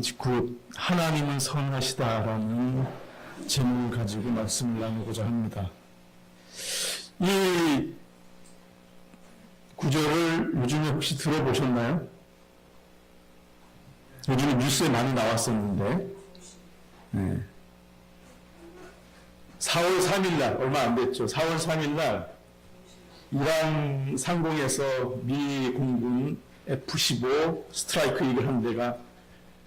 is good. 하나님은 선하시다라는 제목을 가지고 말씀을 나누고자 합니다. 이 구절을 요즘에 혹시 들어보셨나요? 요즘에 뉴스에 많이 나왔었는데, 4월 3일 날, 얼마 안 됐죠. 4월 3일 날, 이란 상공에서 미 공군 F-15 스트라이크 이글 한 대가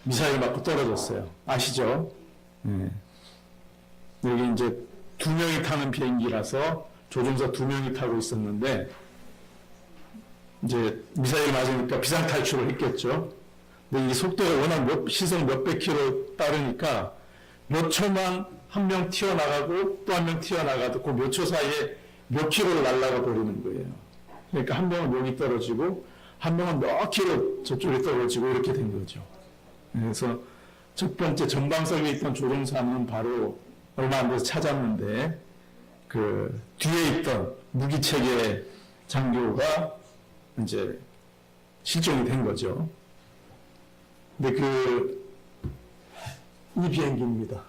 미사일 맞고 떨어졌어요. 아시죠? 여기 이제 2명이 타는 비행기라서 조종사 2명이 타고 있었는데, 이제 미사일 맞으니까 비상탈출을 했겠죠. 근데 이 속도가 워낙 시속 몇백 킬로 따르니까 몇 초만 한 명 튀어나가고 또 한 명 튀어나가도 그 몇 초 사이에 몇 킬로를 날아가 버리는 거예요. 그러니까 한 명은 여기 떨어지고 한 명은 몇 킬로 저쪽에 떨어지고 이렇게 된 거죠. 그래서 첫 번째 전방석에 있던 조종사는 바로 얼마 안 돼서 찾았는데 그 뒤에 있던 무기체계 장교가 이제 실종이 된 거죠. 근데 이 비행기입니다.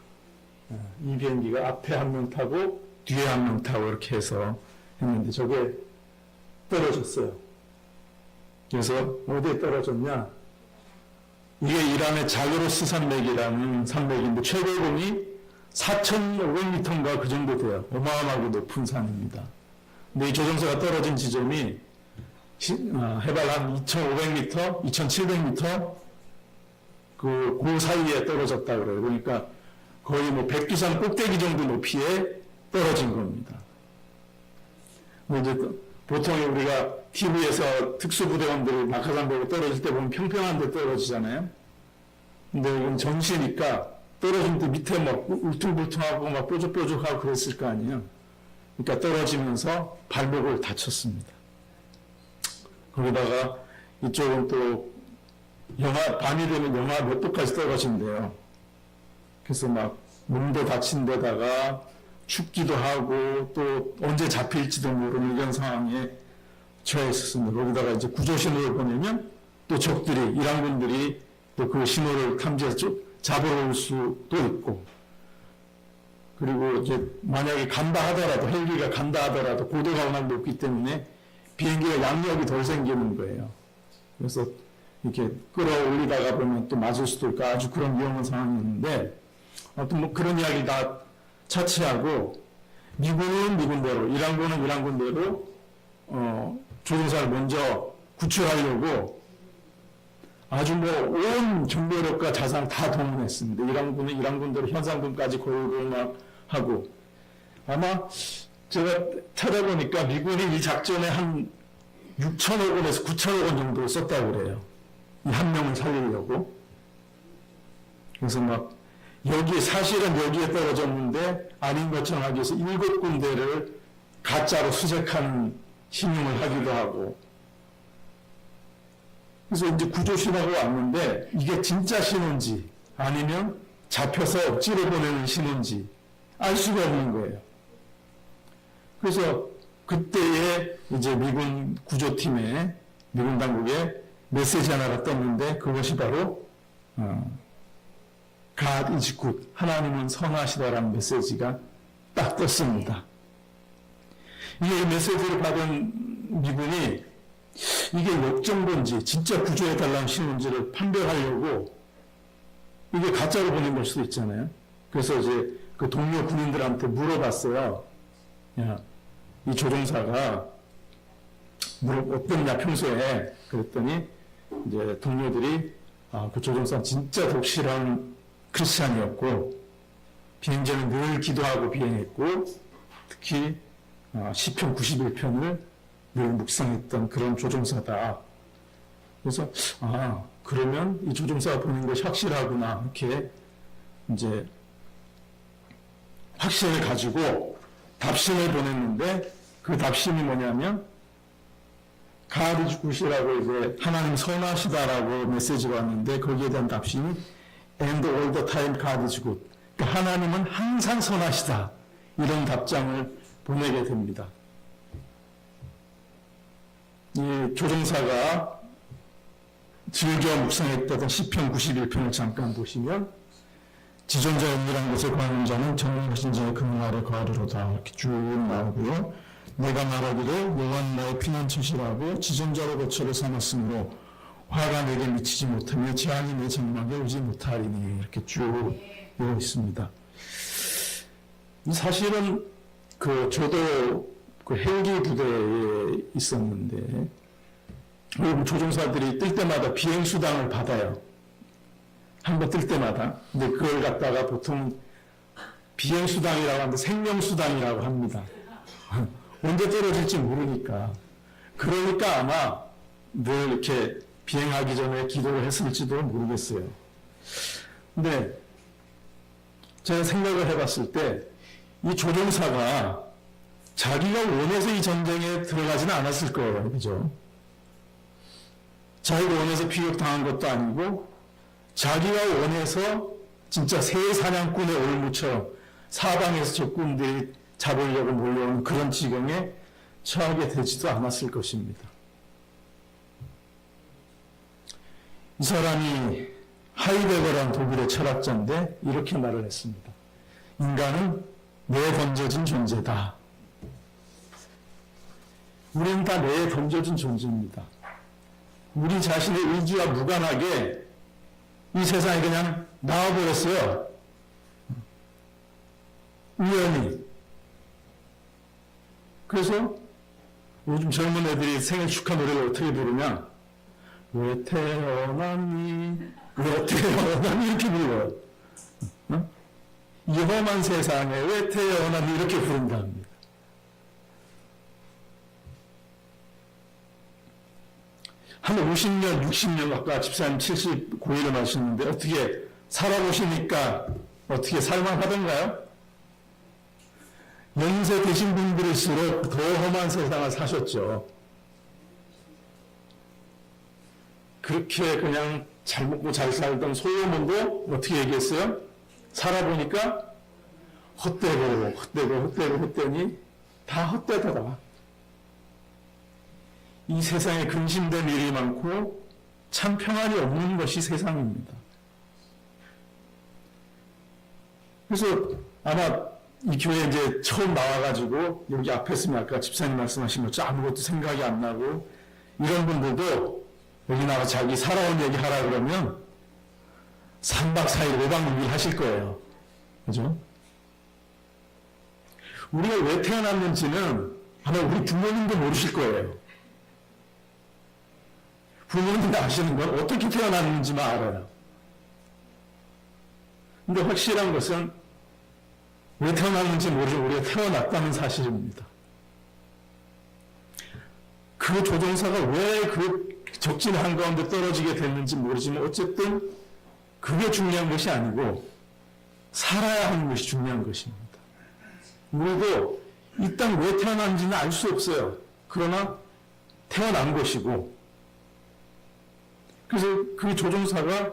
이 비행기가 앞에 한 명 타고 뒤에 한 명 타고 이렇게 해서 했는데 저게 떨어졌어요. 그래서 어디에 떨어졌냐? 이게 이란의 자그로스 산맥이라는 산맥인데 최고봉이 4,500m인가 그 정도 돼요. 어마어마하게 높은 산입니다. 근데 이 조종사가 떨어진 지점이 해발 한 2,500m, 2,700m 그 사이에 떨어졌다 그래요. 그러니까 거의 뭐 백두산 꼭대기 정도 높이에 떨어진 겁니다. 이제 보통 우리가 TV에서 특수부대원들이 낙하산 보고 떨어질 때 보면 평평한 데 떨어지잖아요. 근데 이건 전시니까 떨어질 때 밑에 막 울퉁불퉁하고 막 뾰족뾰족하고 그랬을 거 아니에요. 그러니까 떨어지면서 발목을 다쳤습니다. 거기다가 이쪽은 또 밤이 되면 영하 몇 도까지 떨어진대요. 그래서 막 몸도 다친 데다가 춥기도 하고 또 언제 잡힐지도 모르는 이런 상황에 처해 있었습니다. 거기다가 이제 구조 신호를 보내면 또 적들이, 이란군들이 또 그 신호를 탐지해서 잡으러 올 수도 있고, 그리고 이제 만약에 간다 하더라도, 헬기가 간다 하더라도 고도가 워낙 높기 때문에 비행기가 양력이 덜 생기는 거예요. 그래서 이렇게 끌어올리다가 보면 또 맞을 수도 있고 아주 그런 위험한 상황이었는데, 아무튼 뭐 그런 이야기 다 차치하고, 미군은 미군대로, 이란군은 이란군대로, 조종사를 먼저 구출하려고 아주 뭐 온 정보력과 자산 다 동원했습니다. 이란군은 이란군대로 현상금까지 고용을 하고, 아마 제가 찾아보니까 미군이 이 작전에 한 6천억 원에서 9천억 원 정도 썼다고 그래요. 이 한 명을 살리려고. 그래서 막 사실은 여기에 떨어졌는데 아닌 것처럼 하기 위해서 7군데를 가짜로 수색하는 신용을 하기도 하고. 그래서 이제 구조 신호가 왔는데 이게 진짜 신호인지 아니면 잡혀서 억지로 보내는 신호인지 알 수가 없는 거예요. 그래서 그때에 이제 미군 구조팀에, 미군 당국에 메시지 하나가 떴는데 그것이 바로 God is good. 하나님은 선하시다라는 메시지가 딱 떴습니다. 이 메시지를 받은 미군이 이게 역정보인지 진짜 구조해달라는 신호인지를 판별하려고 이게 가짜로 보낸 걸 수도 있잖아요. 그래서 이제 그 동료 군인들한테 물어봤어요. 야, 이 조종사가 어땠냐 평소에. 그랬더니 이제 동료들이 그 조종사 진짜 독실한 크리스찬이었고 비행전에 늘 기도하고 비행했고 특히 시편 91편을 늘 묵상했던 그런 조종사다. 그래서 그러면 이 조종사가 보낸 것이 확실하구나 이렇게 이제 확신을 가지고 답신을 보냈는데 그 답신이 뭐냐면 God is good이라고 이제 하나님 선하시다라고 메시지가 왔는데 거기에 대한 답신이 And all the time God is good. 그러니까 하나님은 항상 선하시다. 이런 답장을 보내게 됩니다. 이 조종사가 즐겨 묵상했다던 시편 91편을 잠깐 보시면 지존자 은밀한 곳에 거하는 자는 전능하신 자의 그늘 아래 거하리로다 이렇게 쭉 나오고요. 내가 말하기를 여호와는 나의 피난처시라고 지존자로 거처를 삼았으므로 화가 내게 미치지 못하며 재앙이 내 장막에 오지 못하리니 이렇게 쭉 되어 있습니다. 사실은 저도 헬기 부대에 있었는데 조종사들이 뜰 때마다 비행수당을 받아요. 한번 뜰 때마다. 근데 그걸 갖다가 보통 비행수당이라고 하는데 생명수당이라고 합니다. 언제 떨어질지 모르니까. 그러니까 아마 늘 이렇게 비행하기 전에 기도를 했을지도 모르겠어요. 근데 제가 생각을 해봤을 때 이 조종사가 자기가 원해서 이 전쟁에 들어가지는 않았을 거예요. 그죠? 자기가 원해서 피격당한 것도 아니고 자기가 원해서 진짜 새 사냥꾼의 올무처럼 사방에서 적군들이 잡으려고 몰려오는 그런 지경에 처하게 되지도 않았을 것입니다. 이 사람이 하이데거라는 독일의 철학자인데 이렇게 말을 했습니다. 인간은 내에 던져진 존재다. 우리는 다 내에 던져진 존재입니다. 우리 자신의 의지와 무관하게 이 세상에 그냥 나와버렸어요. 우연히. 그래서 요즘 젊은 애들이 생일 축하 노래를 어떻게 부르냐? 왜 태어났니? 왜 태어났니? 이렇게 불러요. 이 험한 세상에 왜 태어났니? 이렇게 부른답니다. 한 50년, 60년, 아까 집사님 79일을 마셨는데 어떻게 살아보시니까 어떻게 살만하던가요? 연세 되신 분들일수록 더 험한 세상을 사셨죠. 그렇게 그냥 잘 먹고 잘 살던 솔로몬도 어떻게 얘기했어요? 살아보니까 헛되니 다 헛되더라. 이 세상에 근심된 일이 많고 참 평안이 없는 것이 세상입니다. 그래서 아마 이 교회에 이제 처음 나와가지고 여기 앞에 있으면 아까 집사님 말씀하신 것처럼 아무것도 생각이 안 나고 이런 분들도 여기 나와 자기 살아온 얘기 하라 그러면 3박 4일 5박 6일 하실 거예요. 그죠? 우리가 왜 태어났는지는 아마 우리 부모님도 모르실 거예요. 부모님도 아시는 건 어떻게 태어났는지만 알아요. 근데 확실한 것은 왜 태어났는지 모르고 우리가 태어났다는 사실입니다. 그 조종사가 왜 그 적진 한가운데 떨어지게 됐는지 모르지만 어쨌든 그게 중요한 것이 아니고 살아야 하는 것이 중요한 것입니다. 우리도 이 땅 왜 태어났는지는 알 수 없어요. 그러나 태어난 것이고 그래서 그 조종사가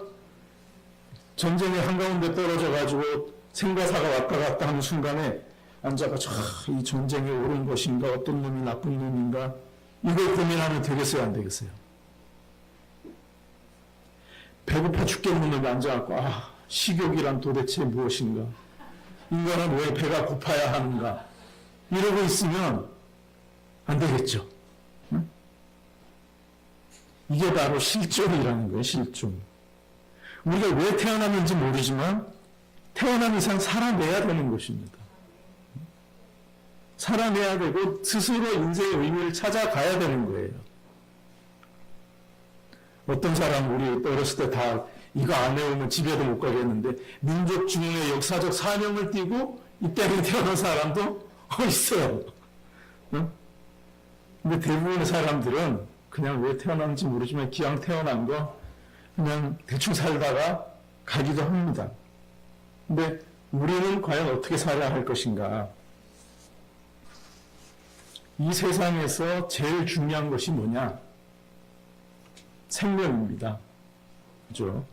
전쟁의 한가운데 떨어져가지고 생과 사가 왔다 갔다 하는 순간에 앉아가지고 이 전쟁에 옳은 것인가 어떤 놈이 나쁜 놈인가 이걸 고민하면 되겠어요 안 되겠어요? 배고파 죽겠는 놈이 앉아갖고 식욕이란 도대체 무엇인가? 인간은 왜 배가 고파야 하는가? 이러고 있으면 안 되겠죠. 응? 이게 바로 실존이라는 거예요, 실존. 우리가 왜 태어났는지 모르지만 태어난 이상 살아내야 되는 것입니다. 살아내야 되고 스스로 인생의 의미를 찾아가야 되는 거예요. 어떤 사람 우리 어렸을 때 다 이거 안 해오면 집에도 못 가겠는데 민족 중흥의 역사적 사명을 띠고 이 땅에 태어난 사람도 있어요. 응? 근데 대부분의 사람들은 그냥 왜 태어났는지 모르지만 기왕 태어난 거 그냥 대충 살다가 가기도 합니다. 근데 우리는 과연 어떻게 살아야 할 것인가? 이 세상에서 제일 중요한 것이 뭐냐? 생명입니다. 그죠?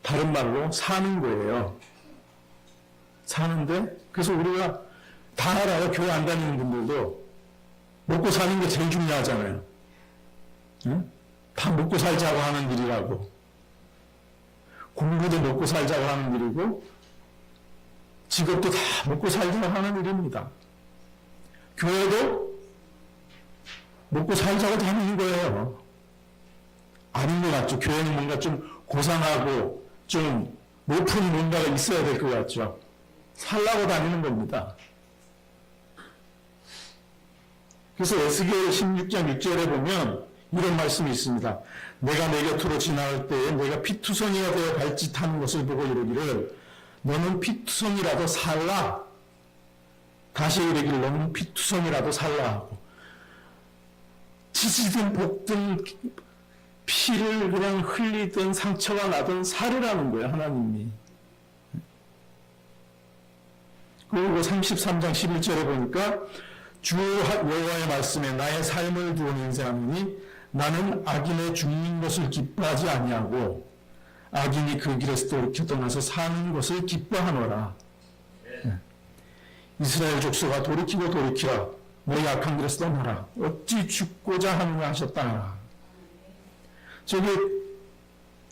다른 말로 사는 거예요. 사는데, 그래서 우리가 다 알아요. 교회 안 다니는 분들도 먹고 사는 게 제일 중요하잖아요. 응? 다 먹고 살자고 하는 일이라고. 공부도 먹고 살자고 하는 일이고 직업도 다 먹고 살자고 하는 일입니다. 교회도 먹고 살자고 다니는 거예요. 아닌 것 같죠. 교회는 뭔가 좀 고상하고 좀 높은 뭔가가 있어야 될 것 같죠. 살라고 다니는 겁니다. 그래서 에스겔 16장 6절에 보면 이런 말씀이 있습니다. 내가 내 곁으로 지나갈 때에 내가 피투성이가 되어 발짓하는 것을 보고 이르기를 너는 피투성이라도 살라. 다시 이르기를 너는 피투성이라도 살라 하고 찢어진 볶든 피를 그냥 흘리든 상처가 나든 살으라는 거예요. 하나님이. 그리고 33장 11절에 보니까 주 여호와의 말씀에 나의 삶을 두어 인생하니 나는 악인의 죽는 것을 기뻐하지 아니하고 악인이 그 길에서 돌이켜 떠나서 사는 것을 기뻐하노라. 이스라엘 족속아 돌이키고 돌이키라. 너희 악한 길에서 떠나라. 어찌 죽고자 하느냐 하셨다. 저기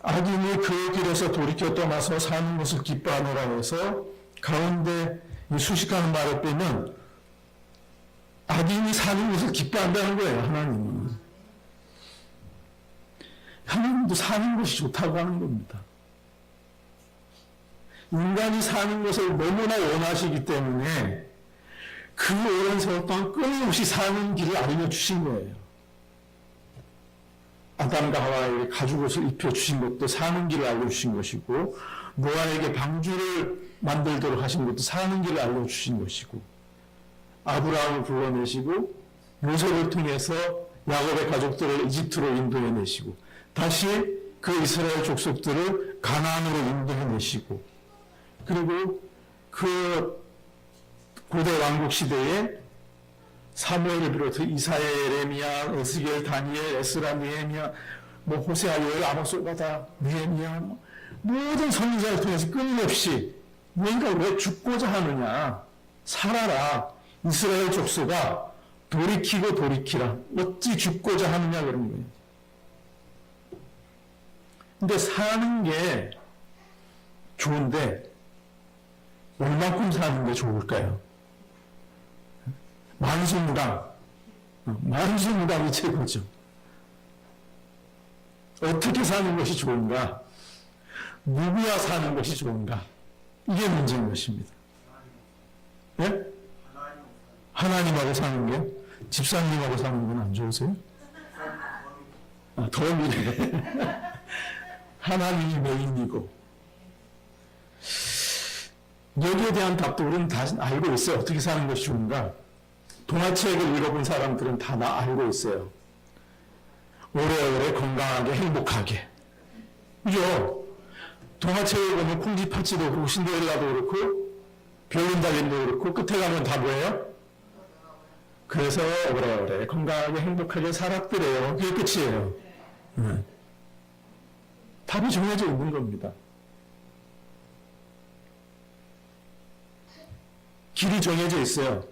악인이 그 길에서 돌이켜 떠나서 사는 것을 기뻐하노라 해서 가운데 수식하는 말을 빼면 악인이 사는 것을 기뻐한다는 거예요. 하나님은. 하나님도 사는 것이 좋다고 하는 겁니다. 인간이 사는 것을 너무나 원하시기 때문에 그 오랜 세월 동안 끊임없이 사는 길을 알려주신 거예요. 아담과 하와에게 가죽옷을 입혀주신 것도 사는 길을 알려주신 것이고 노아에게 방주를 만들도록 하신 것도 사는 길을 알려주신 것이고 아브라함을 불러내시고 요셉을 통해서 야곱의 가족들을 이집트로 인도해내시고 다시 그 이스라엘 족속들을 가나안으로 인도해내시고 그리고 그 고대 왕국 시대에 사무엘을 비롯해 이사야, 예레미야, 에스겔, 다니엘, 에스라, 느헤미야, 호세아, 요엘, 아모스, 오바다, 느헤미야 모든 선지자를 통해서 끊임없이 뭔가 왜 죽고자 하느냐 살아라 이스라엘 족속아 돌이키고 돌이키라 어찌 죽고자 하느냐 그런 거예요. 근데 사는 게 좋은데 얼만큼 사는 게 좋을까요? 만수무강이 최고죠. 어떻게 사는 것이 좋은가? 누구와 사는 것이 좋은가? 이게 문제인 것입니다. 예? 하나님하고 사는 게 집사님하고 사는 건 안 좋으세요? 덤이래. 하나님이 메인이고 여기에 대한 답도 우리는 다 알고 있어요. 어떻게 사는 것이 좋은가? 동화책을 읽어본 사람들은 다 알고 있어요. 오래오래 건강하게 행복하게. 그죠? 동화책을 보면 콩쥐팥쥐도 그렇고 신데렐라도 그렇고 별린다림도 그렇고 끝에 가면 다 뭐예요? 그래서 오래오래 건강하게 행복하게 살았더래요. 그게 끝이에요. 답이 정해져 있는 겁니다. 길이 정해져 있어요.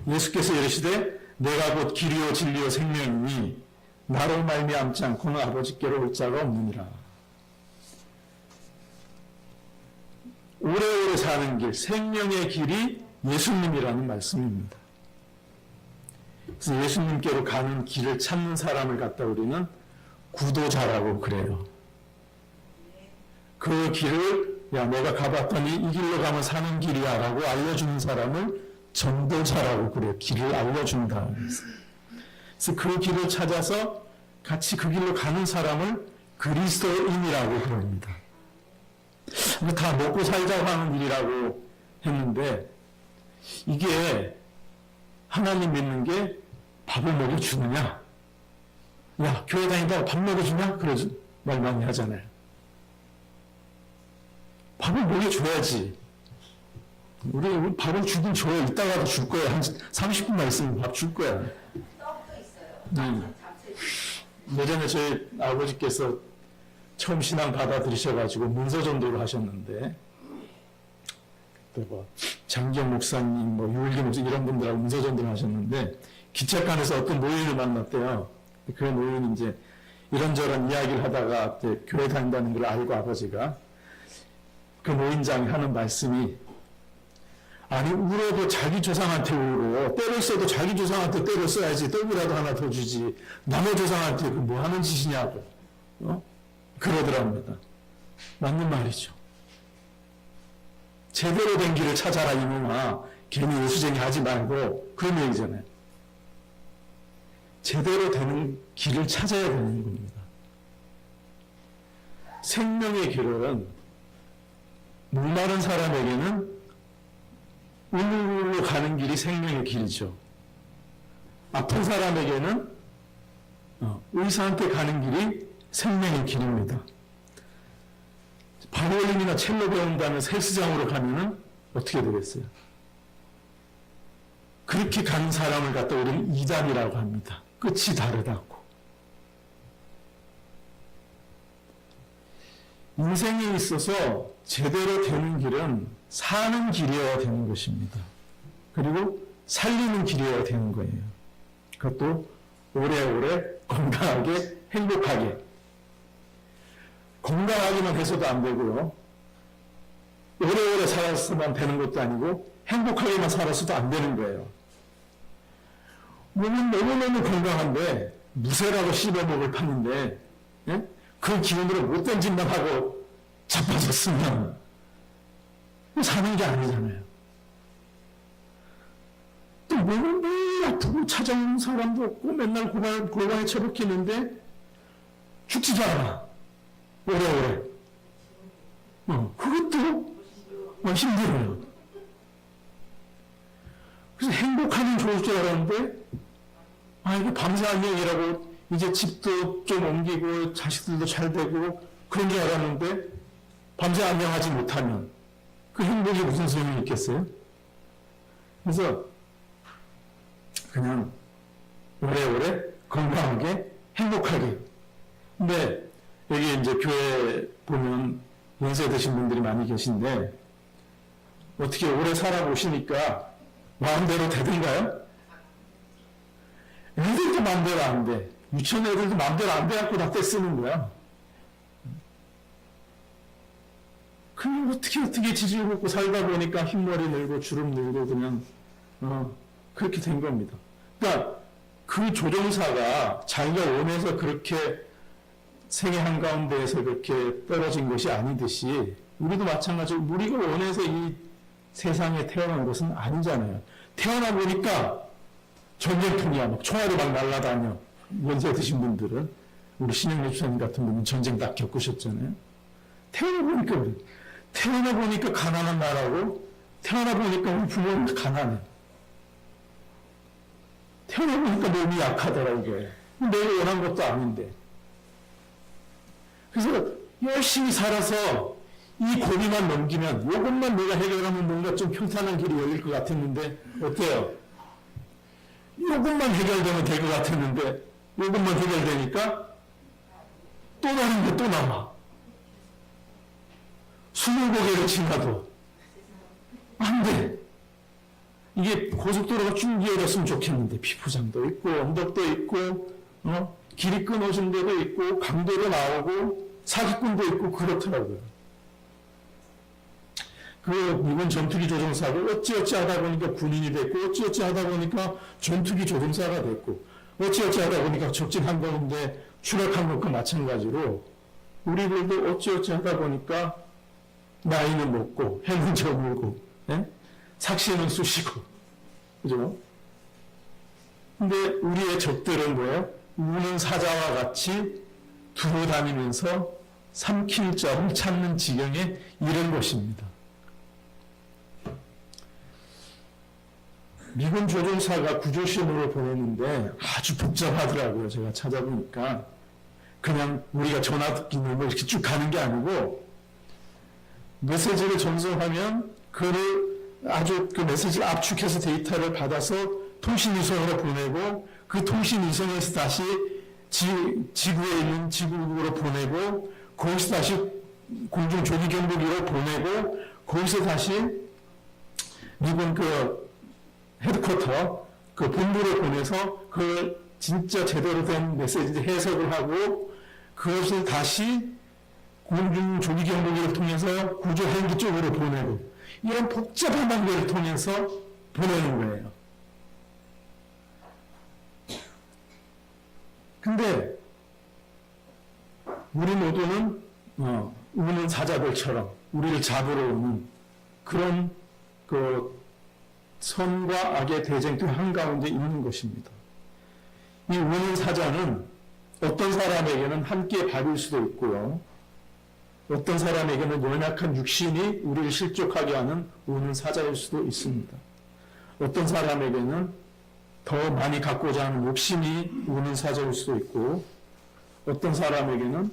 예수께서 이르시되 내가 곧 길이요 진리요 생명이니 나로 말미암지 않고는 아버지께로 올 자가 없느니라. 오래오래 사는 길, 생명의 길이 예수님이라는 말씀입니다. 그래서 예수님께로 가는 길을 찾는 사람을 갖다 우리는 구도자라고 그래요. 그 길을 야 내가 가봤더니 이 길로 가면 사는 길이야 라고 알려주는 사람을 전도자라고 그래요. 길을 알려준다. 그래서 그 길을 찾아서 같이 그 길로 가는 사람을 그리스도인이라고 그럽니다. 다 먹고 살자고 하는 일이라고 했는데 이게 하나님 믿는 게 밥을 먹여주느냐? 야 교회 다니다가 밥 먹여주냐? 그러지 말 많이 하잖아요. 밥을 먹여줘야지. 우리 밥을 주긴 줘요. 이따가도 줄 거야. 한 30분만 있으면 밥 줄 거야. 떡도 있어요. 예전에 저희 아버지께서 처음 신앙 받아들이셔가지고 문서전도를 하셨는데 또 뭐 장기영 목사님, 뭐 유일기 목사님 이런 분들하고 문서전도를 하셨는데 기차간에서 어떤 노인을 만났대요. 그 노인이 이제 이런저런 이야기를 하다가 이제 교회 다닌다는 걸 알고 아버지가 그 노인장이 하는 말씀이 아니 울어도 자기 조상한테 울고 때를 써도 자기 조상한테 때를 써야지 떡이라도 하나 더 주지 남의 조상한테 그 뭐 하는 짓이냐고 그러더랍니다. 맞는 말이죠. 제대로 된 길을 찾아라 이놈아. 괜히 우수쟁이 하지 말고 그런 얘기잖아요. 제대로 되는 길을 찾아야 되는 겁니다. 생명의 길은 목마른 사람에게는 울로 가는 길이 생명의 길이죠. 아픈 사람에게는 의사한테 가는 길이 생명의 길입니다. 바이올린이나 첼로 배운다면 헬스장으로 가면은 어떻게 되겠어요? 그렇게 가는 사람을 갖다 우리는 이단이라고 합니다. 끝이 다르다고. 인생에 있어서 제대로 되는 길은 사는 길이어야 되는 것입니다. 그리고 살리는 길이어야 되는 거예요. 그것도 오래오래 건강하게 행복하게. 건강하기만 해서도 안 되고요. 오래오래 살았으면 되는 것도 아니고 행복하게만 살았어도 안 되는 거예요. 몸은 너무너무 건강한데 무쇠라고 씹어먹을 판인데 그 기운으로 못된 짓만 하고 자빠졌으면 사는 게 아니잖아요. 또 몸은 매일 아프고 찾아오는 사람도 없고 맨날 골반에 처박히는데 죽지도 않아. 오래오래. 그것도 힘들어요. 그래서 행복하면 좋을 줄 알았는데 이게 밤새안녕이라고 이제 집도 좀 옮기고 자식들도 잘 되고 그런 줄 알았는데 밤새 안녕하지 못하면 그 행복이 무슨 소용이 있겠어요? 그래서 그냥 오래오래 건강하게 행복하게. 근데 여기 이제 교회 보면 연세 드신 분들이 많이 계신데 어떻게 오래 살아보시니까 마음대로 되던가요? 애들도 마음대로 안 돼. 유치원 애들도 마음대로 안 돼갖고 다 떼쓰는 거야. 그냥 어떻게 지질 먹고 살다 보니까 흰머리 늘고 주름 늘고 그냥 그렇게 된 겁니다. 그러니까 그 조종사가 자기가 원해서 그렇게 생애 한가운데에서 그렇게 떨어진 것이 아니듯이 우리도 마찬가지로 우리가 원해서 이 세상에 태어난 것은 아니잖아요. 태어나 보니까 전쟁통이야. 막 총알이 막 날아다녀. 연세 드신 분들은 우리 신영래 주사님 같은 분은 전쟁 다 겪으셨잖아요. 태어나 보니까 가난한 나라고 태어나 보니까 우리 부모는 가난해. 태어나 보니까 몸이 약하더라 이게. 내가 원한 것도 아닌데. 그래서 열심히 살아서 이 고비만 넘기면 이것만 내가 해결하면 뭔가 좀 평탄한 길이 열릴 것 같았는데 어때요? 이것만 해결되면 될 것 같았는데 이것만 해결되니까 또 다른 게 또 남아. 20고개를 지나도 안 돼. 이게 고속도로가 쭉 이어졌으면 좋겠는데 비포장도 있고 언덕도 있고 길이 끊어진 데도 있고 강도로 나오고 사기꾼도 있고 그렇더라고요. 그 미군 전투기 조종사도 어찌어찌 하다 보니까 군인이 됐고 어찌어찌 하다 보니까 전투기 조종사가 됐고 어찌어찌 하다 보니까 적진 항공인데 추락한 것과 마찬가지로 우리들도 어찌어찌 하다 보니까 나이는 먹고 해는 저물고 삭시는 쑤시고 그죠? 근데 우리의 적들은 뭐예요? 우는 사자와 같이 두루 다니면서 삼킬 점을 찾는 지경에 이른 것입니다. 미군 조종사가 구조신호를 보냈는데 아주 복잡하더라고요. 제가 찾아보니까 그냥 우리가 전화 듣기 뭐 이렇게 쭉 가는 게 아니고 메시지를 전송하면 그를 아주 그 메시지를 압축해서 데이터를 받아서 통신위성으로 보내고 그 통신위성에서 다시 지구에 있는 지구로 보내고 거기서 다시 공중 조기경보기로 보내고 거기서 다시 미군 그 헤드쿼터 그 본부로 보내서 그걸 진짜 제대로 된 메시지 해석을 하고 그것을 다시 공중 조기 경보기를 통해서 구조 헬기 쪽으로 보내고 이런 복잡한 단계를 통해서 보내는 거예요. 근데 우리 모두는 우는 사자들처럼 우리를 잡으러 오는 그런 그 선과 악의 대쟁투 한가운데 있는 것입니다. 이 우는 사자는 어떤 사람에게는 함께 밥일 수도 있고요. 어떤 사람에게는 연약한 육신이 우리를 실족하게 하는 우는 사자일 수도 있습니다. 어떤 사람에게는 더 많이 갖고자 하는 욕심이 우는 사자일 수도 있고, 어떤 사람에게는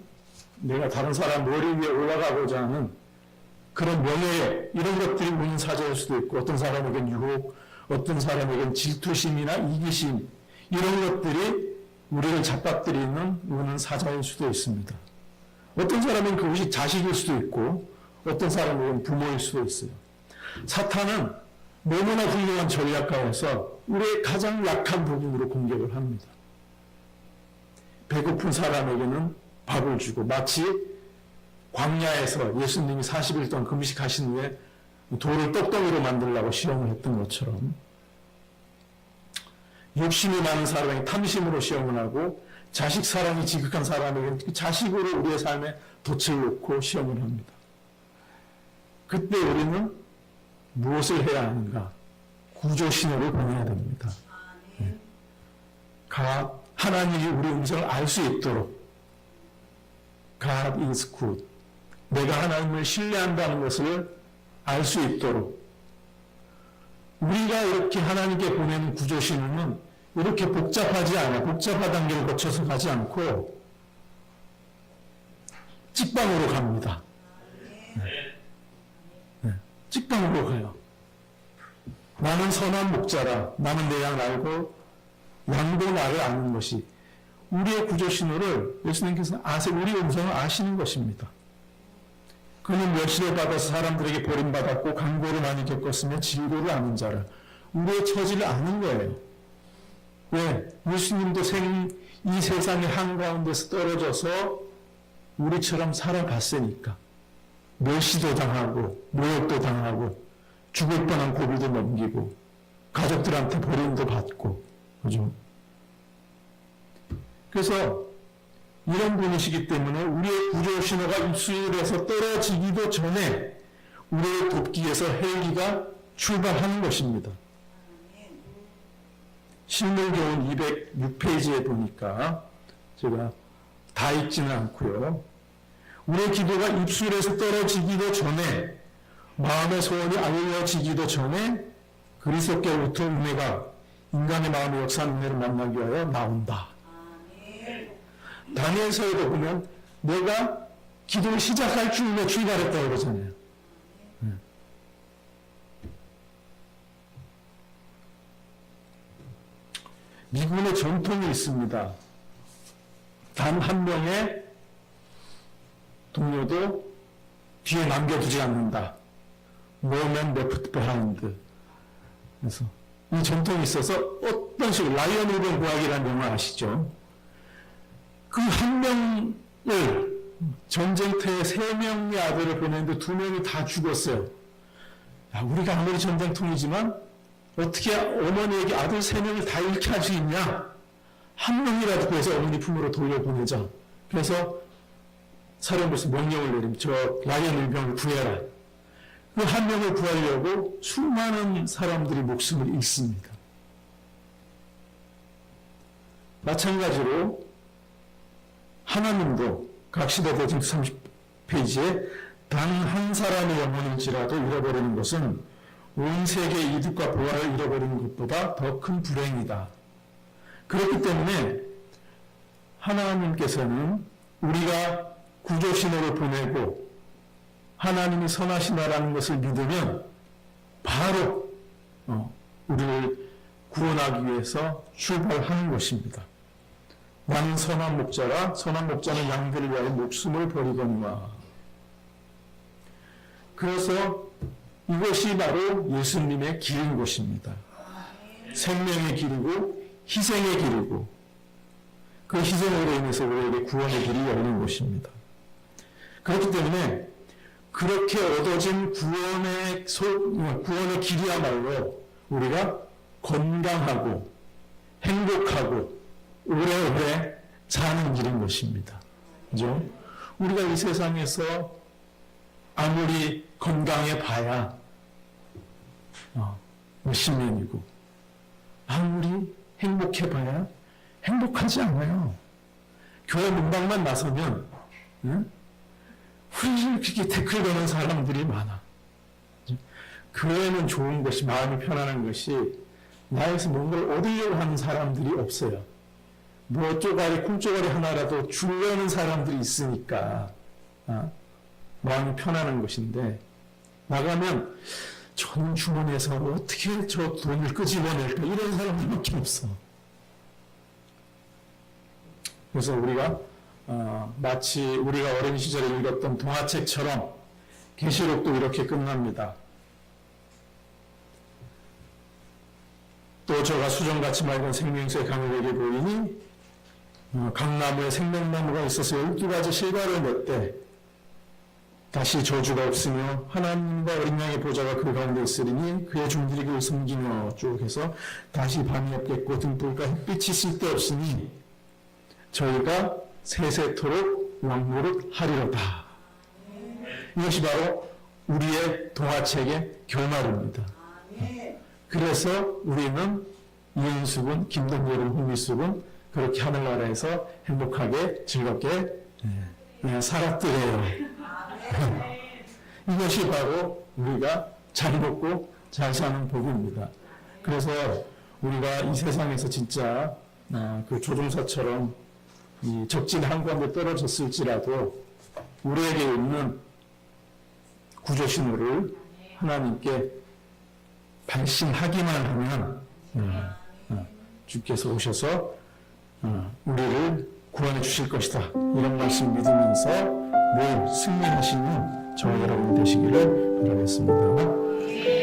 내가 다른 사람 머리 위에 올라가고자 하는 그런 명예, 이런 것들이 우는 사자일 수도 있고, 어떤 사람에게는 유혹, 어떤 사람에게는 질투심이나 이기심, 이런 것들이 우리를 잡아뜨리는 우는 사자일 수도 있습니다. 어떤 사람은 그것이 자식일 수도 있고, 어떤 사람은 부모일 수도 있어요. 사탄은 너무나 훌륭한 전략가여서 우리의 가장 약한 부분으로 공격을 합니다. 배고픈 사람에게는 밥을 주고, 마치 광야에서 예수님이 40일 동안 금식하신 후에 돌을 떡덩이로 만들려고 시험을 했던 것처럼, 욕심이 많은 사람에게 탐심으로 시험을 하고, 자식 사랑이 지극한 사람에게 자식으로 우리의 삶에 덫을 놓고 시험을 합니다. 그때 우리는 무엇을 해야 하는가? 구조 신호를 보내야 됩니다. 하나님이 우리 음성을 알 수 있도록 God is good. 내가 하나님을 신뢰한다는 것을 알 수 있도록 우리가 이렇게 하나님께 보내는 구조 신호는 이렇게 복잡하지 않아. 복잡한 단계를 거쳐서 가지 않고 찍방으로 갑니다. 찍방으로 가요. 나는 선한 목자라. 나는 내 양 알고 양도 나를 아는 것이. 우리의 구조 신호를 예수님께서 우리 음성을 아시는 것입니다. 그는 멸시를 받아서 사람들에게 버림받았고 강고를 많이 겪었으며 질고를 아는 자라. 우리의 처지를 아는 거예요. 왜? 예수님도 이 세상의 한가운데서 떨어져서 우리처럼 살아봤으니까. 멸시도 당하고 모욕도 당하고 죽을 뻔한 고비도 넘기고 가족들한테 버림도 받고, 그죠? 그래서 이런 분이시기 때문에 우리의 구조 신호가 입술에서 떨어지기도 전에 우리를 돕기 위해서 헬기가 출발하는 것입니다. 신명기원 206페이지에 보니까 제가 다 읽지는 않고요. 우리의 기도가 입술에서 떨어지기도 전에, 마음의 소원이 알려지기도 전에 그리스도께로부터 은혜가 인간의 마음의 역사하는 은혜를 만나기 위하여 나온다. 다니엘서에도 보면 내가 기도를 시작할 줄로 출발했다고 그러잖아요. 미군의 전통이 있습니다. 단 한 명의 동료도 뒤에 남겨두지 않는다. No man left behind. 그래서 이 전통이 있어서 어떤 식으로 라이언 일병 구하기라는 영화 아시죠? 그 한 명을 전쟁터에 3명의 아들을 보냈는데 2명이 다 죽었어요. 야, 우리가 아무리 전쟁통이지만 어떻게 어머니에게 아들 3명을 다 잃게 할 수 있냐? 한 명이라도 구해서 어머니 품으로 돌려보내자. 그래서 사령부에서 명령을 내리면 저 라이언 일병을 구해라. 그 한 명을 구하려고 수많은 사람들이 목숨을 잃습니다. 마찬가지로 하나님도 각시대대전 30페이지에 단 한 사람의 영혼일지라도 잃어버리는 것은 온 세계의 이득과 보화를 잃어버리는 것보다 더 큰 불행이다. 그렇기 때문에 하나님께서는 우리가 구조 신호를 보내고 하나님이 선하시다라는 것을 믿으면 바로 우리를 구원하기 위해서 출발하는 것입니다. 나는 선한 목자라. 선한 목자는 양들을 위하여 목숨을 버리거니와. 그래서 이것이 바로 예수님의 길인 것입니다. 생명의 길이고 희생의 길이고 그 희생으로 인해서 우리에게 구원의 길이 열린 것입니다. 그렇기 때문에 그렇게 얻어진 구원의 길이야말로 우리가 건강하고 행복하고 오래오래 사는 길인 것입니다. 그죠? 우리가 이 세상에서 아무리 건강해 봐야 몇십 년이고 아무리 행복해 봐야 행복하지 않아요. 교회 문방만 나서면 훌훌 그렇게 댓글 거는 사람들이 많아. 교회는 좋은 것이, 마음이 편안한 것이 나에서 뭔가를 얻으려고 하는 사람들이 없어요. 뭐 쪼가리, 콩쪼가리 하나라도 주려는 사람들이 있으니까 마음이 편안한 것인데, 나가면 저는 주머니에서 어떻게 저 돈을 끄집어낼까 이런 사람들밖에 없어. 그래서 우리가 마치 우리가 어린 시절에 읽었던 동화책처럼 계시록도 이렇게 끝납니다. 또 저가 수정같이 맑은 생명수의 강을 보이니 강나무에 생명나무가 있어서 12가지 실과를 냈대. 다시 저주가 없으며 하나님과 어린 양의 보좌가 그 가운데 있으리니 그의 종들이 그를 섬기며, 쭉 해서 다시 밤이 없겠고 등불과 햇빛이 쓸데없으니 저희가 세세토록 왕노릇 하리로다. 이것이 바로 우리의 동화책의 결말입니다. 그래서 우리는 이은숙은, 김동열은, 홍미숙은 그렇게 하늘나라에서 행복하게 즐겁게 살았더래요. 이것이 바로 우리가 잘 먹고 잘 사는 복입니다. 그래서 우리가 이 세상에서 진짜 그 조종사처럼 이 적진 한가운데 떨어졌을지라도 우리에게 있는 구조 신호를 하나님께 발신하기만 하면 주께서 오셔서 우리를 구원해 주실 것이다. 이런 말씀 믿으면서 늘 승리하시는 저와 여러분 되시기를 바라겠습니다.